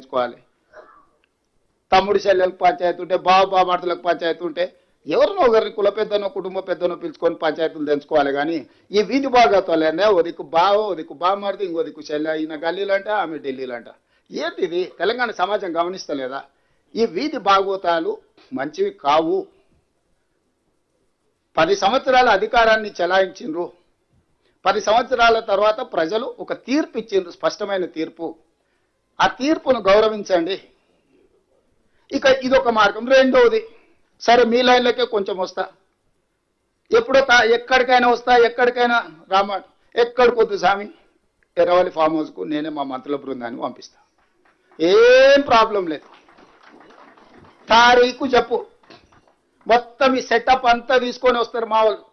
చేసుకోవాలి. తమ్ముడు చెల్లెలకు పంచాయతీ ఉంటే, బావమార్తలకు పంచాయతీ ఉంటే ఎవరినో ఒకరిని కుల పెద్దనో కుటుంబ పెద్దనో పిలుచుకొని పంచాయతీలు తెంచుకోవాలి. కానీ ఈ వీధి భాగత్వాలనే ఓ దిక్కు బావ, ఓ దిక్కు బావమార్తె, ఇంకో దిక్కు చెల్లె, ఈయన గల్లీలంట, ఆమె ఢిల్లీలంట. ఏంటి ఇది? తెలంగాణ సమాజం గమనిస్తలేదా? ఈ వీధి భాగవతాలు మంచివి కావు. 10 సంవత్సరాల అధికారాన్ని చెలాయించిండ్రు. 10 సంవత్సరాల తర్వాత ప్రజలు ఒక తీర్పు ఇచ్చిండ్రు, స్పష్టమైన తీర్పు. ఆ తీర్పును గౌరవించండి. ఇక ఇదొక మార్గం. రెండవది, సరే మీ లైన్లకే కొంచెం వస్తా, ఎప్పుడో ఎక్కడికైనా వస్తా, ఎక్కడికైనా రామాట, ఎక్కడికొద్దు స్వామి, ఎర్రవల్లి ఫామ్ హౌస్కు నేనే మా మంత్రుల బృందాన్ని పంపిస్తా, ఏం ప్రాబ్లం లేదు. తారీఖు చెప్పు, మొత్తం ఈ సెటప్ అంతా తీసుకొని వస్తారు మా వాళ్ళు.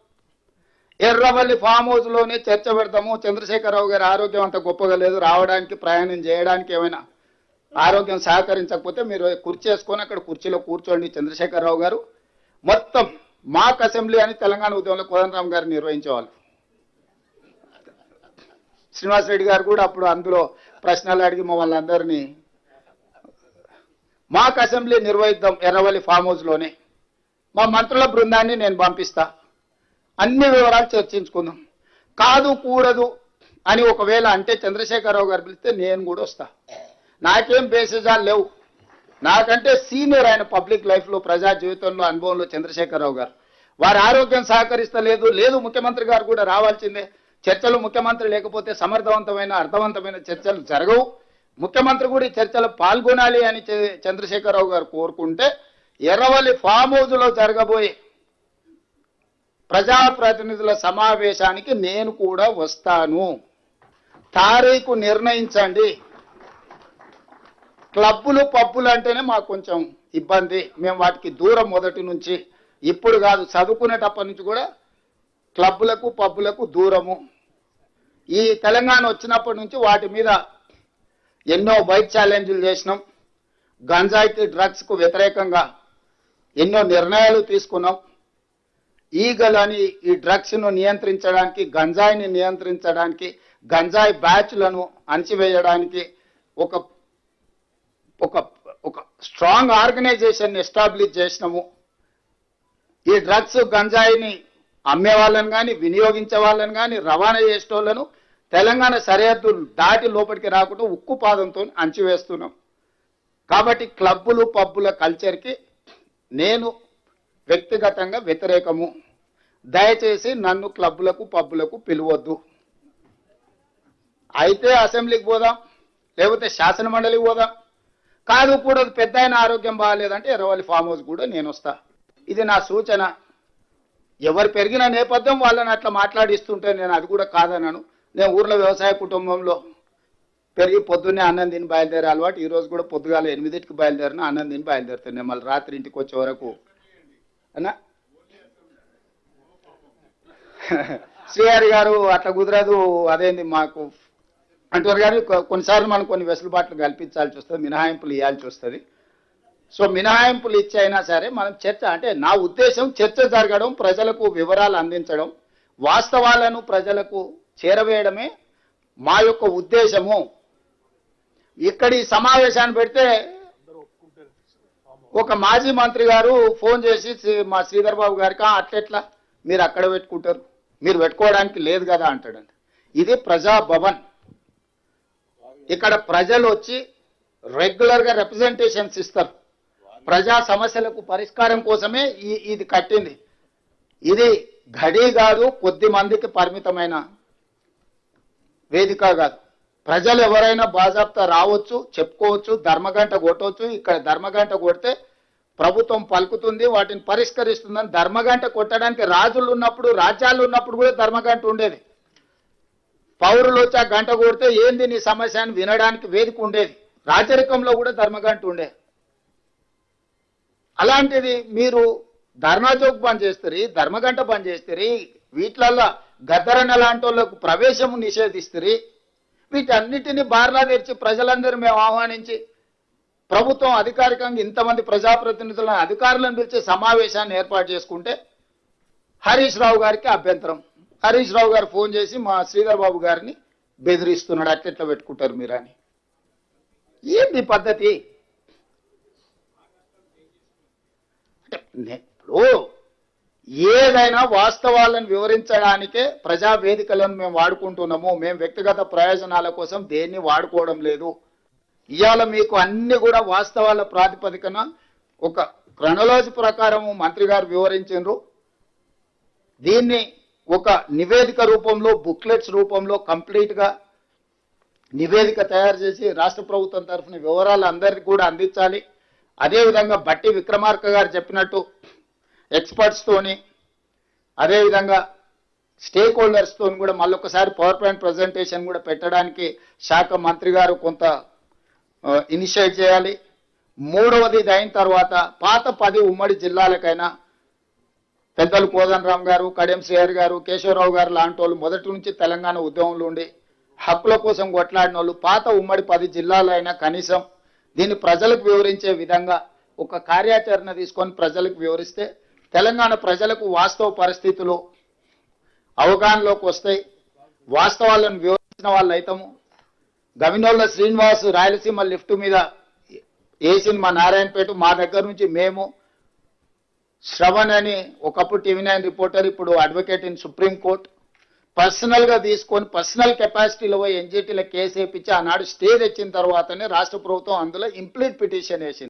ఎర్రవల్లి ఫామ్ హౌస్లోనే చర్చ పెడతాము. చంద్రశేఖరరావు గారి ఆరోగ్యం అంత గొప్పగా లేదు, రావడానికి ప్రయాణం చేయడానికి ఏమైనా ఆరోగ్యం సహకరించకపోతే మీరు కుర్చీ వేసుకొని అక్కడ కుర్చీలో కూర్చోండి చంద్రశేఖరరావు గారు. మొత్తం మాక్ అసెంబ్లీ అని తెలంగాణ ఉద్యమంలో కోదండరామ్ గారు నిర్వహించేవాళ్ళు. శ్రీనివాసరెడ్డి గారు కూడా అప్పుడు అందులో ప్రశ్నలు అడిగి మమ్మల్ని అందరినీ మాక్ అసెంబ్లీ నిర్వహిద్దాం ఎర్రవల్లి ఫామ్ హౌస్లోనే, మా మంత్రుల బృందాన్ని నేను పంపిస్తా, అన్ని వివరాలు చర్చించుకుందాం. కాదు కూడదు అని ఒకవేళ అంటే చంద్రశేఖరరావు గారు పిలిస్తే నేను కూడా వస్తా. నాకేం బేసిజాలు లేవు. నాకంటే సీనియర్ ఆయన పబ్లిక్ లైఫ్లో, ప్రజా జీవితంలో, అనుభవంలో చంద్రశేఖరరావు గారు. వారి ఆరోగ్యం సహకరిస్తలేదు, లేదు ముఖ్యమంత్రి గారు కూడా రావాల్సిందే. చర్చలు ముఖ్యమంత్రి లేకపోతే సమర్థవంతమైన అర్థవంతమైన చర్చలు జరగవు. ముఖ్యమంత్రి కూడా ఈ చర్చలు పాల్గొనాలి అని చంద్రశేఖరరావు గారు కోరుకుంటే ఎర్రవల్లి ఫామ్ హౌస్లో జరగబోయే ప్రజాప్రతినిధుల సమావేశానికి నేను కూడా వస్తాను. తారీఖు నిర్ణయించండి. క్లబ్బులు పబ్బులు అంటేనే మాకు కొంచెం ఇబ్బంది, మేము వాటికి దూరం మొదటి నుంచి. ఇప్పుడు కాదు, చదువుకునేటప్పటి నుంచి కూడా క్లబ్బులకు పబ్బులకు దూరము. ఈ తెలంగాణ వచ్చినప్పటి నుంచి వాటి మీద ఎన్నో బైక్ ఛాలెంజ్లు చేసినాం. గంజాయికి డ్రగ్స్కు వ్యతిరేకంగా ఎన్నో నిర్ణయాలు తీసుకున్నాం. ఈగలని ఈ డ్రగ్స్ను నియంత్రించడానికి, గంజాయిని నియంత్రించడానికి, గంజాయి బ్యాచ్లను అణచివేయడానికి ఒక ఒక ఒక స్ట్రాంగ్ ఆర్గనైజేషన్ ఎస్టాబ్లిష్ చేసినాము. ఈ డ్రగ్స్ గంజాయిని అమ్మే వాళ్ళని కానీ, వినియోగించే వాళ్ళని కానీ, రవాణా చేసేటోళ్లను తెలంగాణ సరిహద్దులు దాటి లోపలికి రాకుండా ఉక్కు పాదంతో అణచివేస్తున్నాం. కాబట్టి క్లబ్బులు పబ్బుల కల్చర్కి నేను వ్యక్తిగతంగా వ్యతిరేకము. దయచేసి నన్ను క్లబ్బులకు పబ్బులకు పిలవద్దు. అయితే అసెంబ్లీకి పోదాం, లేకపోతే శాసన మండలికి పోదాం. కాదు కూడా పెద్ద ఆయన ఆరోగ్యం బాగాలేదంటే ఎర్రవల్లి ఫామ్ హౌస్ కూడా నేను వస్తా. ఇది నా సూచన. ఎవరు పెరిగిన నేపథ్యం వాళ్ళని అట్లా మాట్లాడిస్తుంటే నేను అది కూడా కాదన్నాను. నేను ఊర్లో వ్యవసాయ కుటుంబంలో పెరిగి పొద్దున్నే అన్నం తిని బయలుదేరే అలవాటు. ఈరోజు కూడా పొద్దుగాల 8కి బయలుదేరిన అన్నం తిని బయలుదేరుతాను. నేను మళ్ళీ రాత్రి ఇంటికి వచ్చే వరకు అన్నా శ్రీహరి గారు అట్లా కుదరదు, అదేంది మాకు అంటారు. కానీ కొన్నిసార్లు మనం కొన్ని వెసులుబాట్లు కల్పించాల్సి వస్తుంది, మినహాయింపులు ఇవ్వాల్సి వస్తుంది. సో మినహాయింపులు ఇచ్చైనా సరే మనం చర్చ, అంటే నా ఉద్దేశం చర్చ జరగడం, ప్రజలకు వివరాలు అందించడం, వాస్తవాలను ప్రజలకు చేరవేయడమే మా యొక్క ఉద్దేశము. ఇక్కడ ఈ సమావేశాన్ని పెడితే ఒక మాజీ మంత్రి గారు ఫోన్ చేసి మా శ్రీధర్ బాబు గారికి అట్లెట్లా మీరు అక్కడ పెట్టుకుంటారు, మీరు పెట్టుకోవడానికి లేదు కదా అంటాడంట. ఇది ప్రజాభవన్. ఇక్కడ ప్రజలు వచ్చి రెగ్యులర్గా రిప్రజెంటేషన్స్ ఇస్తారు. ప్రజా సమస్యలకు పరిష్కారం కోసమే ఇది కట్టింది. ఇది గడి కాదు, కొద్ది మందికి పరిమితమైన వేదిక కాదు. ప్రజలు ఎవరైనా బాజాప్తా రావచ్చు, చెప్పుకోవచ్చు, ధర్మగంట కొట్టవచ్చు. ఇక్కడ ధర్మగంట కొడితే ప్రభుత్వం పలుకుతుంది, వాటిని పరిష్కరిస్తుందని. ధర్మగంట కొట్టడానికి రాజులు ఉన్నప్పుడు, రాజ్యాలు ఉన్నప్పుడు కూడా ధర్మగంట ఉండేది. పౌరులు వచ్చి ఆ గంట కొడితే ఏంది నీ సమస్య అని వినడానికి వేదిక ఉండేది. రాజరికంలో కూడా ధర్మగంట ఉండేది. అలాంటిది మీరు ధర్నా చౌక్ బంద్ చేస్తారు, ధర్మగంట బంద్ చేస్తారు, వీటిలల్లో గద్దరన్న లాంటి వాళ్ళకు ప్రవేశం నిషేధిస్తారు. వీటన్నిటిని బార్లా తెరిచి ప్రజలందరూ మేము ఆహ్వానించి ప్రభుత్వం అధికారికంగా ఇంతమంది ప్రజాప్రతినిధులను, అధికారులను పిలిచే సమావేశాన్ని ఏర్పాటు చేసుకుంటే హరీష్ రావు గారికి అభ్యంతరం. హరీష్ రావు గారు ఫోన్ చేసి మా శ్రీధర్ బాబు గారిని బెదిరిస్తున్నాడు, అట్లెట్లా పెట్టుకుంటారు మీరు అని. ఏంది పద్ధతి? అంటే ఇప్పుడు ఏదైనా వాస్తవాలను వివరించడానికే ప్రజా వేదికలను మేము వాడుకుంటున్నాము. మేము వ్యక్తిగత ప్రయోజనాల కోసం దేన్ని వాడుకోవడం లేదు. ఇవాళ మీకు అన్ని కూడా వాస్తవాల ప్రాతిపదికన ఒక క్రొనాలజీ ప్రకారం మంత్రి గారు వివరించారు. దీన్ని ఒక నివేదిక రూపంలో, బుక్లెట్స్ రూపంలో కంప్లీట్ గా నివేదిక తయారు చేసి రాష్ట్ర ప్రభుత్వం తరఫున వివరాలు అందరికీ కూడా అందించాలి. అదేవిధంగా బట్టి విక్రమార్క గారు చెప్పినట్టు ఎక్స్పర్ట్స్ తోని, అదేవిధంగా స్టేక్ హోల్డర్స్ తోని కూడా మళ్ళొకసారి పవర్ పాయింట్ ప్రజెంటేషన్ కూడా పెట్టడానికి శాఖ మంత్రి గారు కొంత ఇనిషియేట్ చేయాలి. మూడవది ఇది అయిన తర్వాత పాత 10 ఉమ్మడి జిల్లాలకైనా పెద్దలు కోదండరామ్ గారు, కడియం శ్రీహరి గారు, కేశవరావు గారు లాంటి వాళ్ళు మొదటి నుంచి తెలంగాణ ఉద్యమంలో ఉండి హక్కుల కోసం కొట్లాడిన వాళ్ళు పాత ఉమ్మడి 10 జిల్లాలైనా కనీసం దీన్ని ప్రజలకు వివరించే విధంగా ఒక కార్యాచరణ తీసుకొని ప్రజలకు వివరిస్తే తెలంగాణ ప్రజలకు వాస్తవ పరిస్థితులు అవగాహనలోకి వస్తాయి. వాస్తవాలను వివరించిన వాళ్ళు అయితాము. గవినోళ్ళ శ్రీనివాస్ రాయలసీమ లిఫ్ట్ మీద వేసిన మా నారాయణపేట, మా దగ్గర నుంచి మేము శ్రవణ్ అని ఒకప్పుడు TV9 రిపోర్టర్, ఇప్పుడు advocate in supreme court, personal గా తీసుకొని పర్సనల్ కెపాసిటీలో పోయి NGTలో కేసు వేయించి ఆనాడు స్టే తెచ్చిన తర్వాతనే రాష్ట్ర ప్రభుత్వం అందులో ఇంప్లీట్ పిటిషన్ వేసింది.